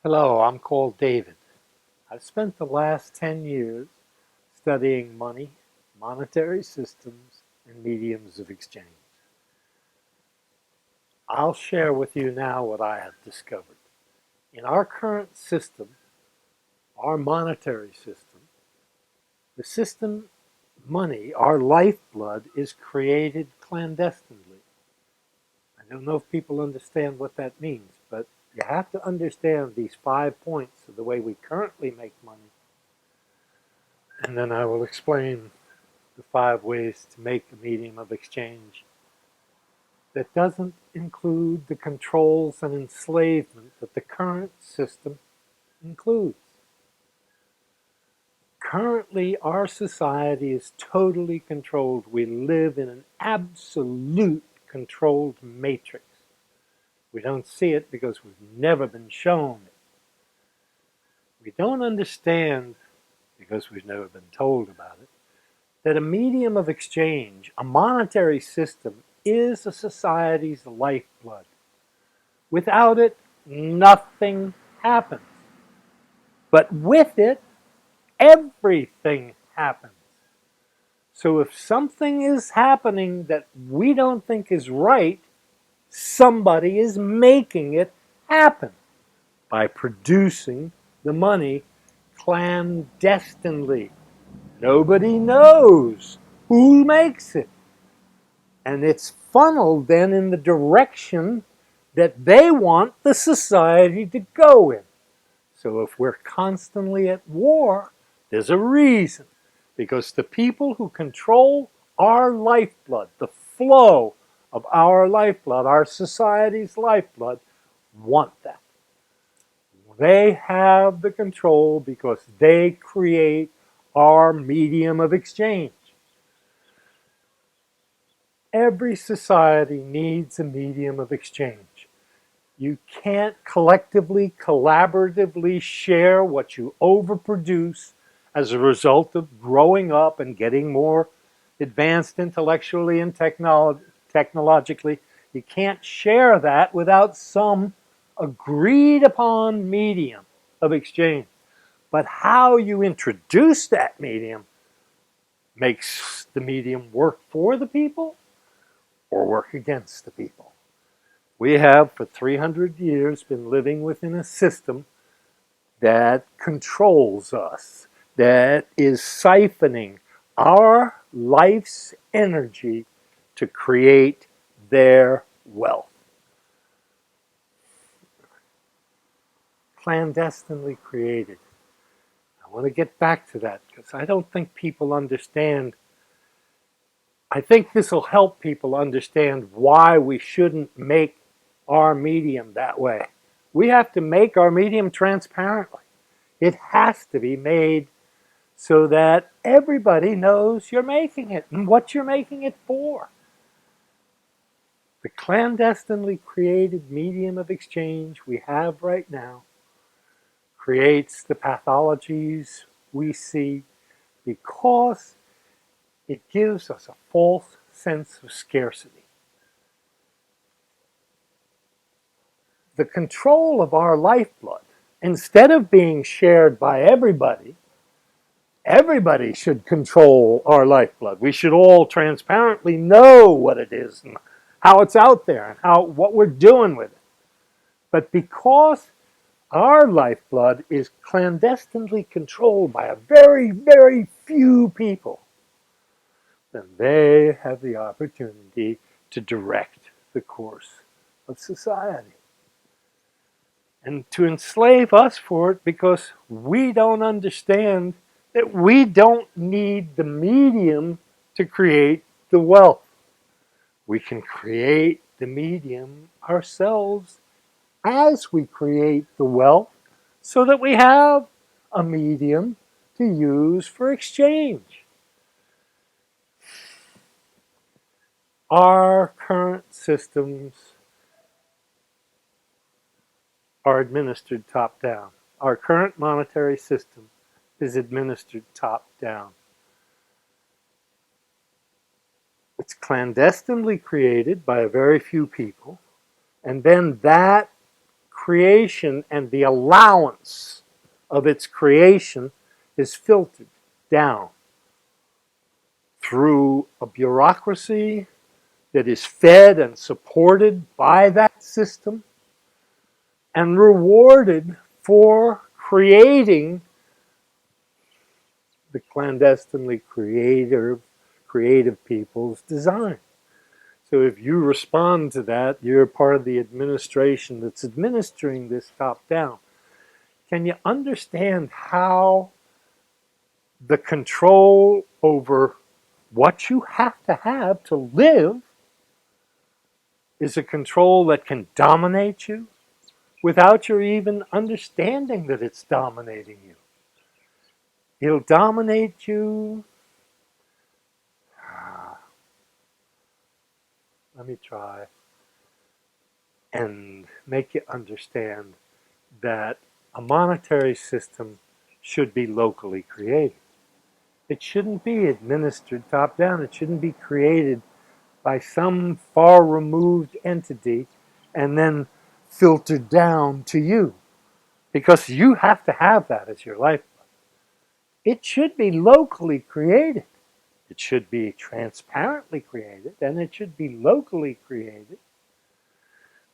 Hello, I'm called David. I've spent the last 10 years studying money, monetary systems, and mediums of exchange. I'll share with you now what I have discovered. In our current system, our monetary system, the system money, our lifeblood, is created clandestinely. I don't know if people understand what that means, but you have to understand these 5 points of the way we currently make money, and then I will explain the 5 ways to make a medium of exchange that doesn't include the controls and enslavement that the current system includes. Currently, our society is totally controlled. We live in an absolute controlled matrix. We don't see it because we've never been shown it. We don't understand, because we've never been told about it, that a medium of exchange, a monetary system, is a society's lifeblood. Without it, nothing happens. But with it, everything happens. So if something is happening that we don't think is right, somebody is making it happen by producing the money clandestinely. Nobody knows who makes it. And it's funneled then in the direction that they want the society to go in. So if we're constantly at war, there's a reason. Because the people who control our lifeblood, the flow of our lifeblood, our society's lifeblood, want that. They have the control because they create our medium of exchange. Every society needs a medium of exchange. You can't collectively, collaboratively share what you overproduce as a result of growing up and getting more advanced intellectually and technologically. You can't share that without some agreed upon medium of exchange. But how you introduce that medium makes the medium work for the people or work against the people. We have, for 300 years, been living within a system that controls us, that is siphoning our life's energy to create their wealth. Clandestinely created. I want to get back to that because I don't think people understand. I think this will help people understand why we shouldn't make our medium that way. We have to make our medium transparently. It has to be made so that everybody knows you're making it and what you're making it for. The clandestinely created medium of exchange we have right now creates the pathologies we see because it gives us a false sense of scarcity. The control of our lifeblood, instead of being shared by everybody, everybody should control our lifeblood. We should all transparently know what it is and how it's out there and what we're doing with it. But because our lifeblood is clandestinely controlled by a very, very few people, then they have the opportunity to direct the course of society. And to enslave us for it because we don't understand that we don't need the medium to create the wealth. We can create the medium ourselves as we create the wealth so that we have a medium to use for exchange. Our current systems are administered top-down. Our current monetary system is administered top-down. It's clandestinely created by a very few people, and then that creation and the allowance of its creation is filtered down through a bureaucracy that is fed and supported by that system and rewarded for creating the clandestinely creative people's design. So if you respond to that, you're part of the administration that's administering this top down. Can you understand how the control over what you have to live is a control that can dominate you without your even understanding that it's dominating you? It'll dominate you. Let me try and make you understand that a monetary system should be locally created. It shouldn't be administered top down. It shouldn't be created by some far removed entity and then filtered down to you, because you have to have that as your lifeblood. It should be locally created. It should be transparently created, and it should be locally created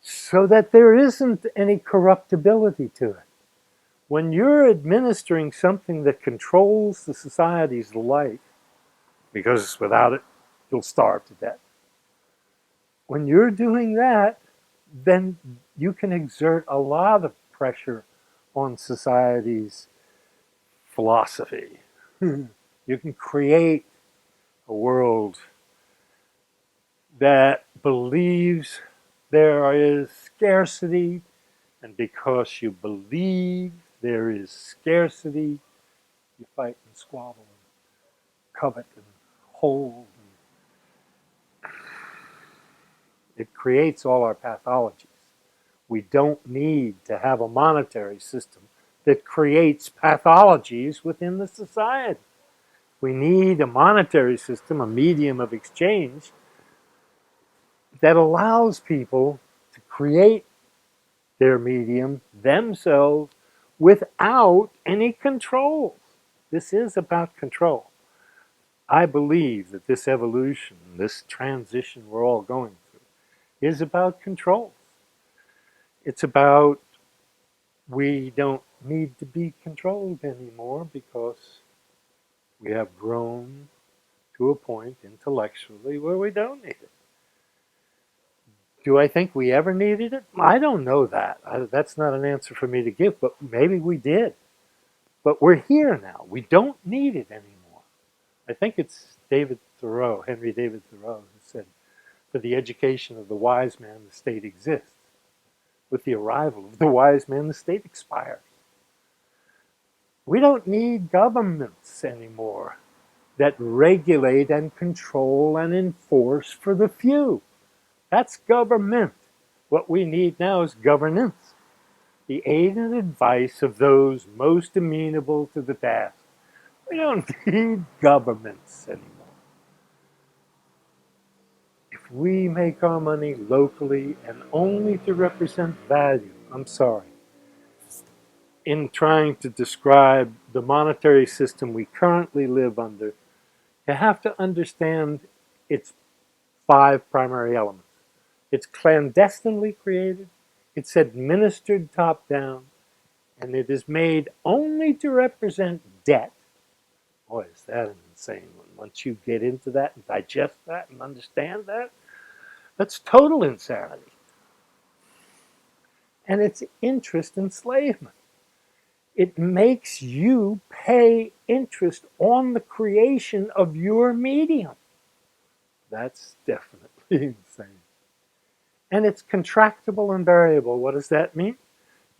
so that there isn't any corruptibility to it. When you're administering something that controls the society's life, because without it, you'll starve to death. When you're doing that, then you can exert a lot of pressure on society's philosophy. You can create a world that believes there is scarcity, and because you believe there is scarcity, you fight and squabble and covet and hold. It creates all our pathologies. We don't need to have a monetary system that creates pathologies within the society. We need a monetary system, a medium of exchange, that allows people to create their medium themselves without any control. This is about control. I believe that this evolution, this transition we're all going through, is about control. It's about we don't need to be controlled anymore because we have grown to a point intellectually where we don't need it. Do I think we ever needed it? I don't know that. That's not an answer for me to give, but maybe we did. But we're here now. We don't need it anymore. I think it's David Thoreau, Henry David Thoreau, who said, for the education of the wise man, the state exists. With the arrival of the wise man, the state expires. We don't need governments anymore that regulate and control and enforce for the few. That's government. What we need now is governance, the aid and advice of those most amenable to the task. We don't need governments anymore. If we make our money locally and only to represent value, I'm sorry, in trying to describe the monetary system we currently live under, you have to understand its 5 primary elements. It's clandestinely created, it's administered top-down, and it is made only to represent debt. Boy, is that an insane one. Once you get into that and digest that and understand that, that's total insanity. And it's interest enslavement. It makes you pay interest on the creation of your medium. That's definitely insane. And it's contractible and variable. What does that mean?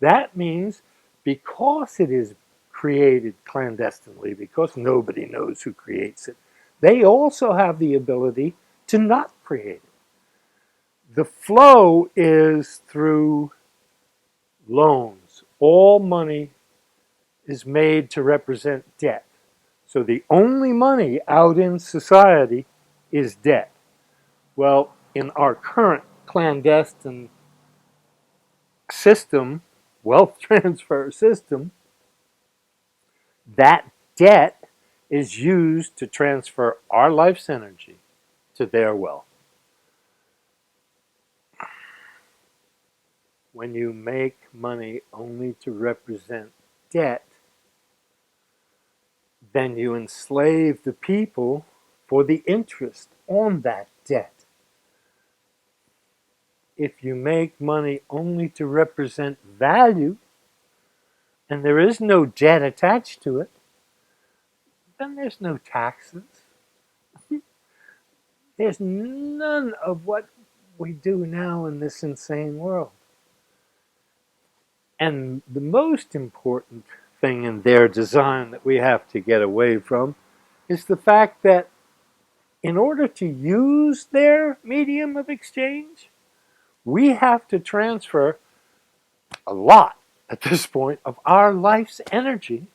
That means because it is created clandestinely, because nobody knows who creates it, they also have the ability to not create it. The flow is through loans. All money is made to represent debt. So the only money out in society is debt. Well, in our current clandestine system, wealth transfer system, that debt is used to transfer our life's energy to their wealth. When you make money only to represent debt, then you enslave the people for the interest on that debt. If you make money only to represent value, and there is no debt attached to it, then there's no taxes. There's none of what we do now in this insane world. And the most important thing in their design that we have to get away from is the fact that in order to use their medium of exchange, we have to transfer a lot at this point of our life's energy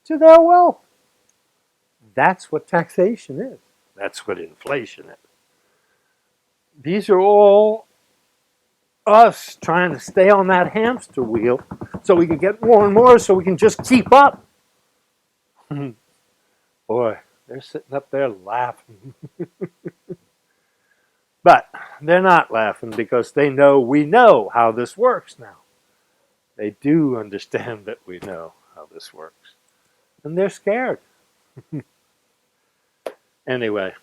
to their wealth. That's what taxation is. That's what inflation is. These are all us trying to stay on that hamster wheel so we can get more and more so we can just keep up. Boy, they're sitting up there laughing. But they're not laughing because they know we know how this works now. They do understand that we know how this works. And they're scared. Anyway,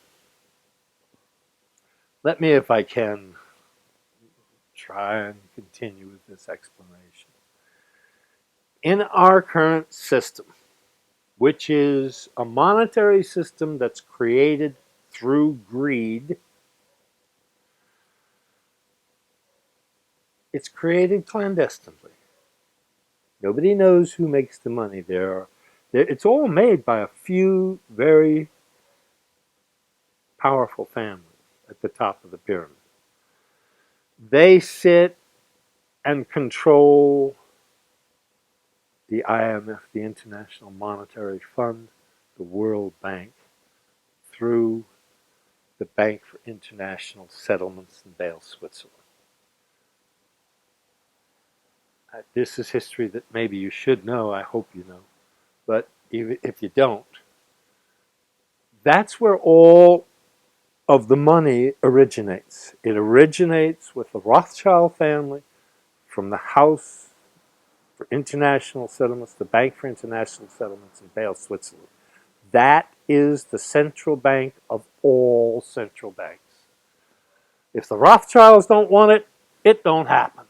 let me, if I can, try and continue with this explanation. In our current system, which is a monetary system that's created through greed, it's created clandestinely. Nobody knows who makes the money there. It's all made by a few very powerful families at the top of the pyramid. They sit and control the IMF, the International Monetary Fund, the World Bank, through the Bank for International Settlements in Basel, Switzerland. This is history that maybe you should know, I hope you know, but even if you don't, that's where all of the money originates. It originates with the Rothschild family from the House for International Settlements, the Bank for International Settlements in Basel, Switzerland. That is the central bank of all central banks. If the Rothschilds don't want it, it don't happen.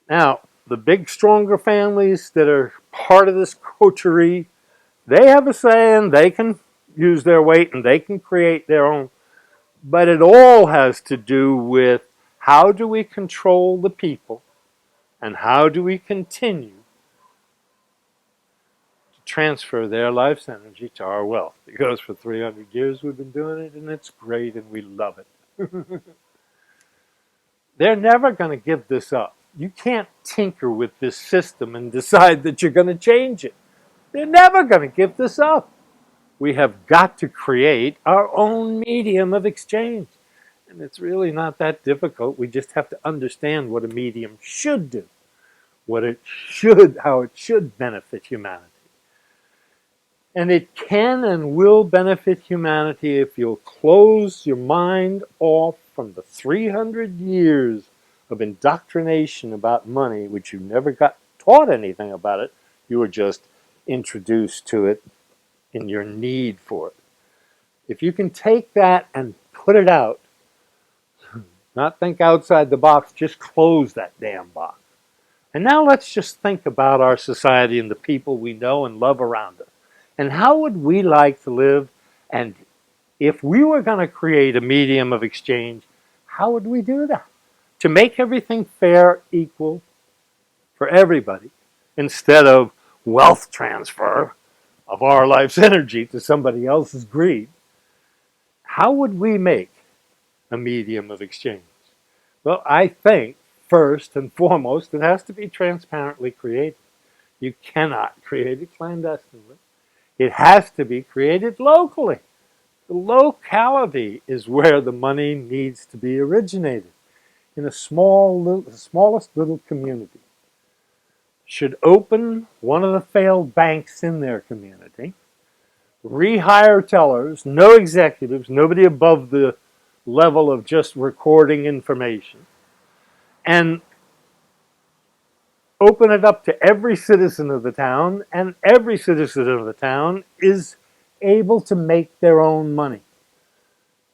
Now, the big, stronger families that are part of this coterie, they have a say and they can use their weight and they can create their own. But it all has to do with how do we control the people and how do we continue to transfer their life's energy to our wealth. Because for 300 years we've been doing it and it's great and we love it. They're never going to give this up. You can't tinker with this system and decide that you're going to change it. They're never going to give this up. We have got to create our own medium of exchange. And it's really not that difficult. We just have to understand what a medium should do, how it should benefit humanity. And it can and will benefit humanity if you'll close your mind off from the 300 years of indoctrination about money, which you never got taught anything about it. You were just introduced to it in your need for it. If you can take that and put it out, not think outside the box, just close that damn box. And now let's just think about our society and the people we know and love around us. And how would we like to live? And if we were going to create a medium of exchange, how would we do that? To make everything fair, equal for everybody, instead of wealth transfer of our life's energy to somebody else's greed, how would we make a medium of exchange? Well, I think, first and foremost, it has to be transparently created. You cannot create it clandestinely. It has to be created locally. The locality is where the money needs to be originated. in a the smallest little community should open one of the failed banks in their community, rehire tellers, no executives, nobody above the level of just recording information, and open it up to every citizen of the town, and every citizen of the town is able to make their own money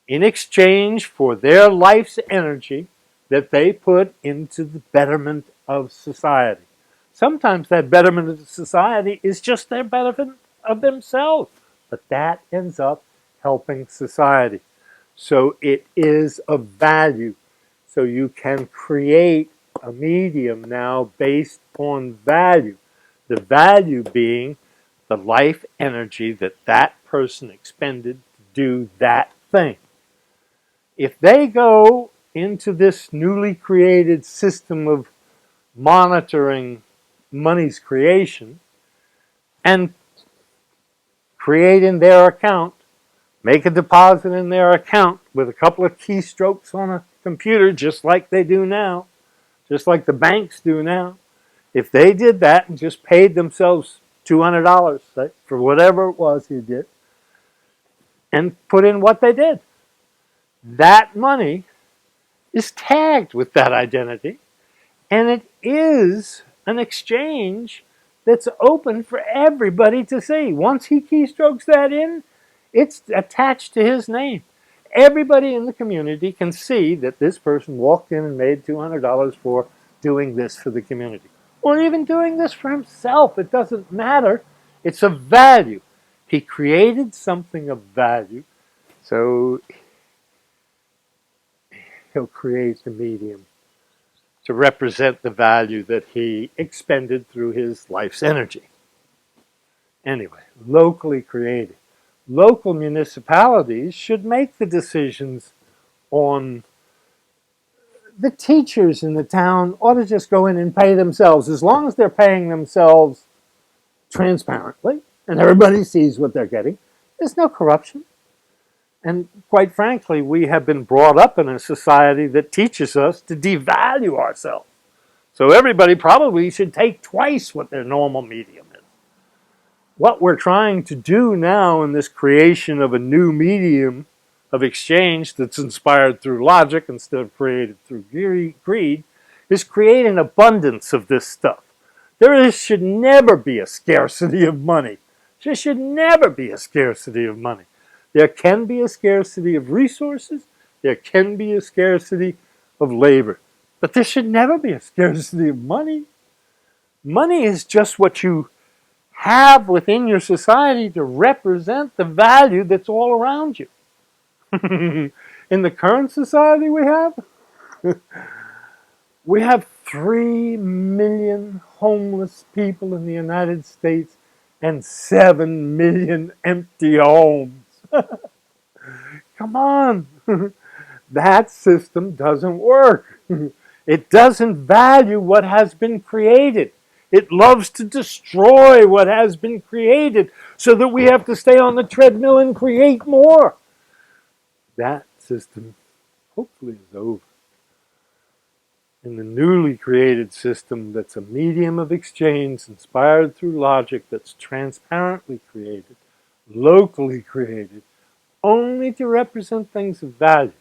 in exchange for their life's energy that they put into the betterment of society. Sometimes that betterment of society is just their betterment of themselves, but that ends up helping society. So it is of value. So you can create a medium now based on value. The value being the life energy that that person expended to do that thing. If they go into this newly created system of monitoring money's creation and create in their account, make a deposit in their account with a couple of keystrokes on a computer, just like they do now, just like the banks do now. If they did that and just paid themselves $200 for whatever it was he did and put in what they did, that money is tagged with that identity, and it is an exchange that's open for everybody to see. Once he keystrokes that in, it's attached to his name. Everybody in the community can see that this person walked in and made $200 for doing this for the community, or even doing this for himself. It doesn't matter. It's of value. He created something of value, so he'll create the medium to represent the value that he expended through his life's energy. Anyway, locally created. Local municipalities should make the decisions on the teachers in the town ought to just go in and pay themselves, as long as they're paying themselves transparently and everybody sees what they're getting. There's no corruption. And quite frankly, we have been brought up in a society that teaches us to devalue ourselves. So everybody probably should take twice what their normal medium is. What we're trying to do now in this creation of a new medium of exchange that's inspired through logic instead of created through greed is create an abundance of this stuff. Should never be a scarcity of money. There should never be a scarcity of money. There can be a scarcity of resources. There can be a scarcity of labor. But there should never be a scarcity of money. Money is just what you have within your society to represent the value that's all around you. In the current society we have 3 million homeless people in the United States and 7 million empty homes. Come on. That system doesn't work. It doesn't value what has been created. It loves to destroy what has been created so that we have to stay on the treadmill and create more. That system hopefully is over. In the newly created system that's a medium of exchange inspired through logic, that's transparently created, locally created, only to represent things of value.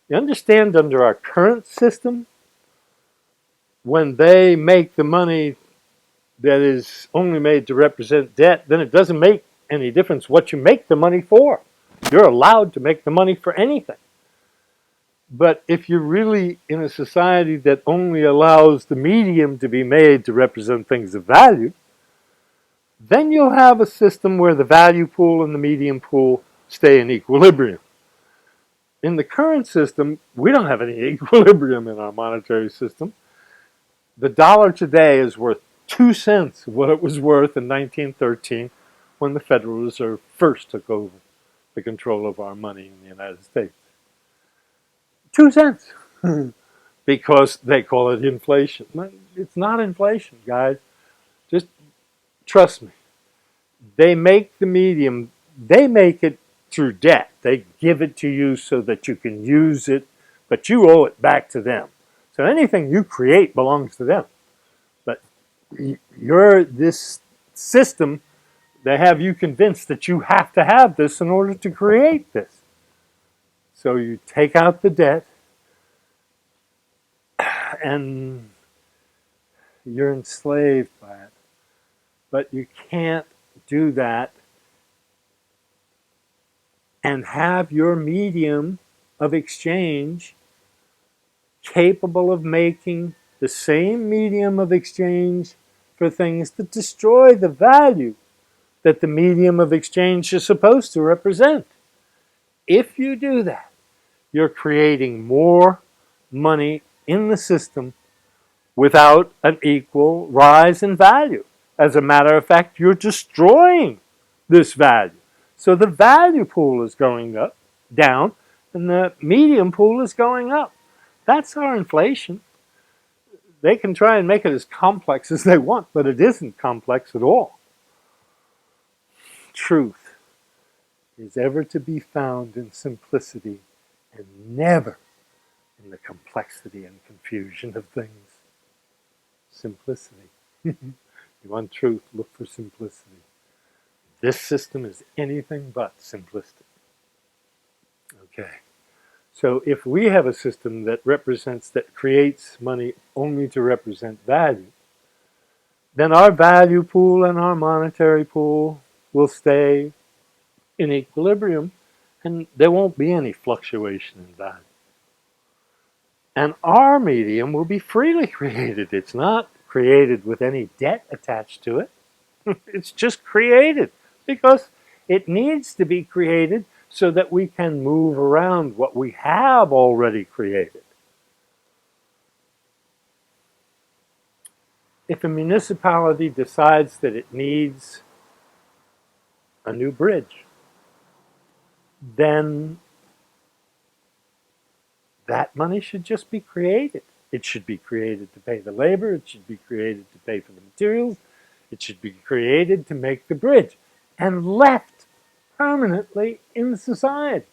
You understand, under our current system, when they make the money that is only made to represent debt, then it doesn't make any difference what you make the money for. You're allowed to make the money for anything. But if you're really in a society that only allows the medium to be made to represent things of value, then you'll have a system where the value pool and the medium pool stay in equilibrium. In the current system, we don't have any equilibrium in our monetary system. The dollar today is worth 2 cents of what it was worth in 1913 when the Federal Reserve first took over the control of our money in the United States. 2 cents. Because they call it inflation. It's not inflation, guys. Just trust me. They make the medium, they make it through debt. They give it to you so that you can use it but you owe it back to them. So anything you create belongs to them. But you're this system, they have you convinced that you have to have this in order to create this. So you take out the debt and you're enslaved by it. But you can't do that and have your medium of exchange capable of making the same medium of exchange for things that destroy the value that the medium of exchange is supposed to represent. If you do that, you're creating more money in the system without an equal rise in value. As a matter of fact, you're destroying this value. So the value pool is going up, down, and the medium pool is going up. That's our inflation. They can try and make it as complex as they want, but it isn't complex at all. Truth is ever to be found in simplicity and never in the complexity and confusion of things. Simplicity. You want truth, look for simplicity. This system is anything but simplistic. Okay. So if we have a system that creates money only to represent value, then our value pool and our monetary pool will stay in equilibrium and there won't be any fluctuation in value. And our medium will be freely created. It's not created with any debt attached to it. It's just created because it needs to be created so that we can move around what we have already created. If a municipality decides that it needs a new bridge, then that money should just be created. It should be created to pay the labor. It should be created to pay for the materials. It should be created to make the bridge and left permanently in society.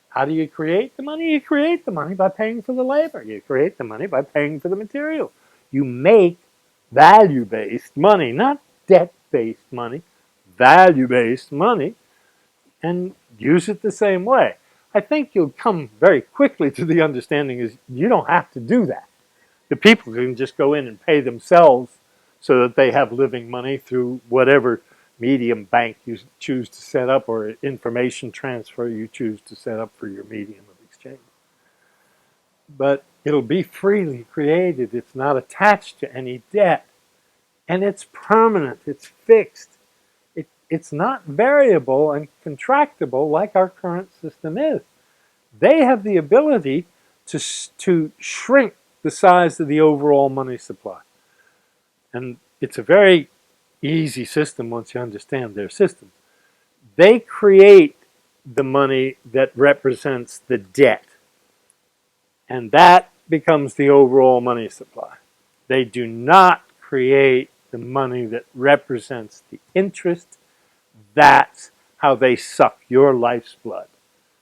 How do you create the money? You create the money by paying for the labor. You create the money by paying for the material. You make value-based money, not debt-based money, value-based money, and use it the same way. I think you'll come very quickly to the understanding is you don't have to do that. The people can just go in and pay themselves so that they have living money through whatever medium bank you choose to set up or information transfer you choose to set up for your medium of exchange. But it'll be freely created. It's not attached to any debt. And it's permanent. It's fixed. It's not variable and contractible like our current system is. They have the ability to shrink the size of the overall money supply. And it's a very easy system once you understand their system. They create the money that represents the debt. And that becomes the overall money supply. They do not create the money that represents the interest. That's how they suck your life's blood,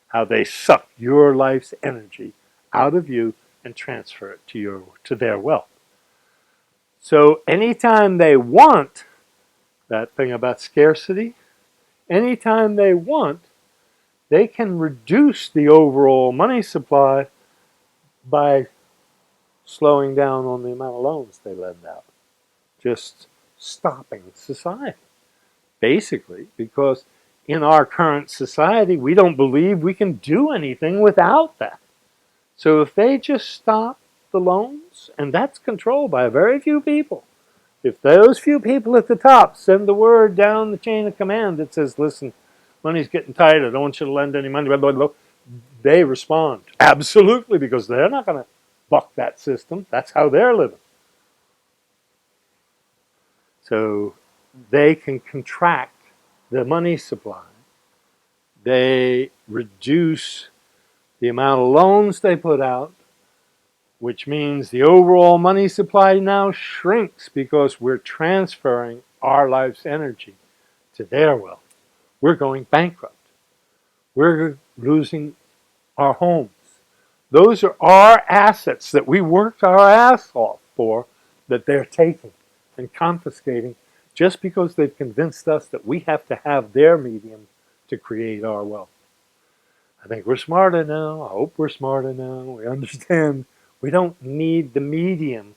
how they suck your life's energy out of you and transfer it to their wealth. So anytime they want, that thing about scarcity, anytime they want, they can reduce the overall money supply by slowing down on the amount of loans they lend out, just stopping society. Basically, because in our current society, we don't believe we can do anything without that. So if they just stop the loans, and that's controlled by very few people, if those few people at the top send the word down the chain of command that says, listen, money's getting tight, I don't want you to lend any money, blah, blah, blah, they respond. Absolutely, because they're not going to buck that system. That's how they're living. So they can contract the money supply. They reduce the amount of loans they put out, which means the overall money supply now shrinks because we're transferring our life's energy to their wealth. We're going bankrupt. We're losing our homes. Those are our assets that we worked our ass off for, that they're taking and confiscating just because they've convinced us that we have to have their medium to create our wealth. I think we're smarter now. I hope we're smarter now. We understand we don't need the medium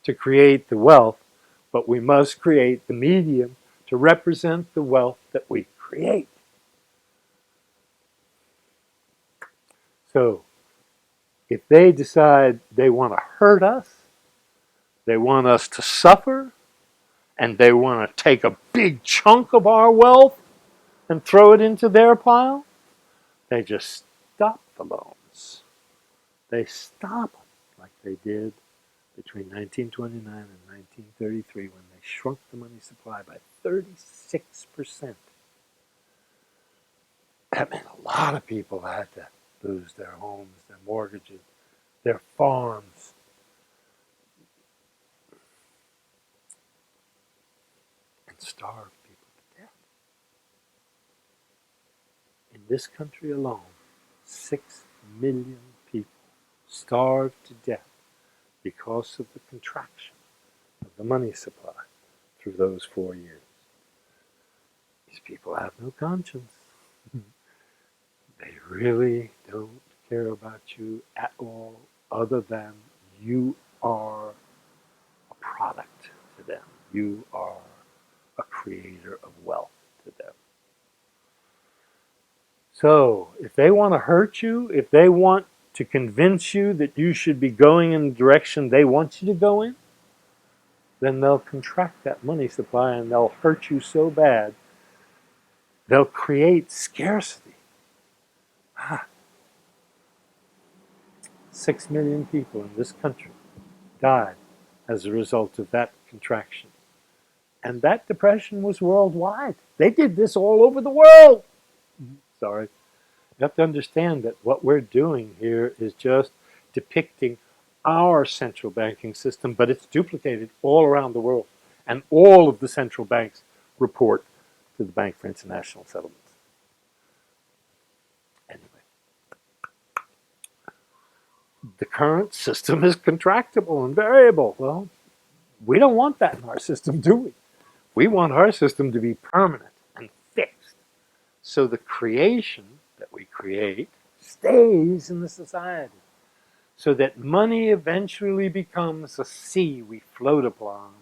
to create the wealth, but we must create the medium to represent the wealth that we create. So, if they decide they want to hurt us, they want us to suffer, and they want to take a big chunk of our wealth and throw it into their pile, they just stop the loans. They stop them like they did between 1929 and 1933 when they shrunk the money supply by 36%. That meant a lot of people had to lose their homes, their mortgages, their farms. And starve people to death. In this country alone, 6 million people starved to death because of the contraction of the money supply through those 4 years. These people have no conscience. They really don't care about you at all, other than you are a product to them. You are a creator of wealth to them. So, if they want to hurt you, if they want to convince you that you should be going in the direction they want you to go in, then they'll contract that money supply and they'll hurt you so bad, they'll create scarcity. 6 million people in this country died as a result of that contraction. And that depression was worldwide. They did this all over the world. Sorry. You have to understand that what we're doing here is just depicting our central banking system, but it's duplicated all around the world. And all of the central banks report to the Bank for International Settlements. Anyway, the current system is contractible and variable. Well, we don't want that in our system, do we? We want our system to be permanent and fixed. So the creation that we create stays in the society. So that money eventually becomes a sea we float upon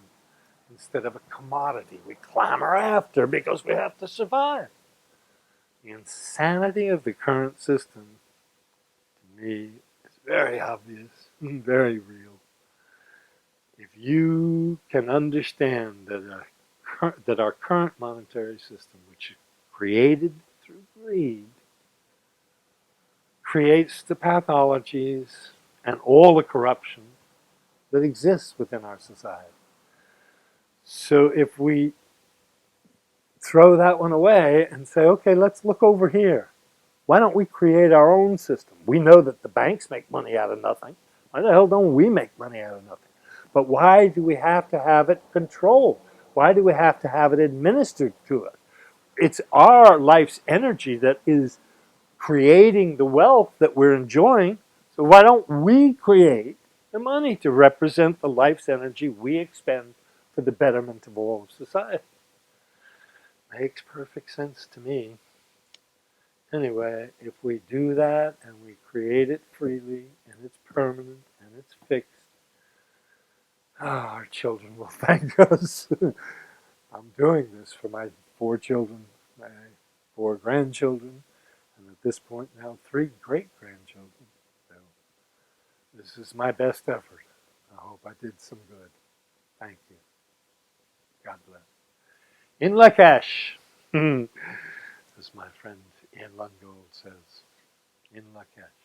instead of a commodity we clamor after because we have to survive. The insanity of the current system, to me, is very obvious, very real. If you can understand that our current monetary system, which is created through greed, creates the pathologies and all the corruption that exists within our society. So if we throw that one away and say, okay, let's look over here. Why don't we create our own system? We know that the banks make money out of nothing. Why the hell don't we make money out of nothing? But why do we have to have it controlled? Why do we have to have it administered to us? It's our life's energy that is creating the wealth that we're enjoying. So why don't we create the money to represent the life's energy we expend for the betterment of all of society? Makes perfect sense to me. Anyway, if we do that and we create it freely and it's permanent and it's fixed, our children will thank us. I'm doing this for my 4 children, my 4 grandchildren, and at this point now 3 great-grandchildren. So this is my best effort. I hope I did some good. Thank you. God bless. In Lakesh, as my friend Ian Lungold says, in Lakesh.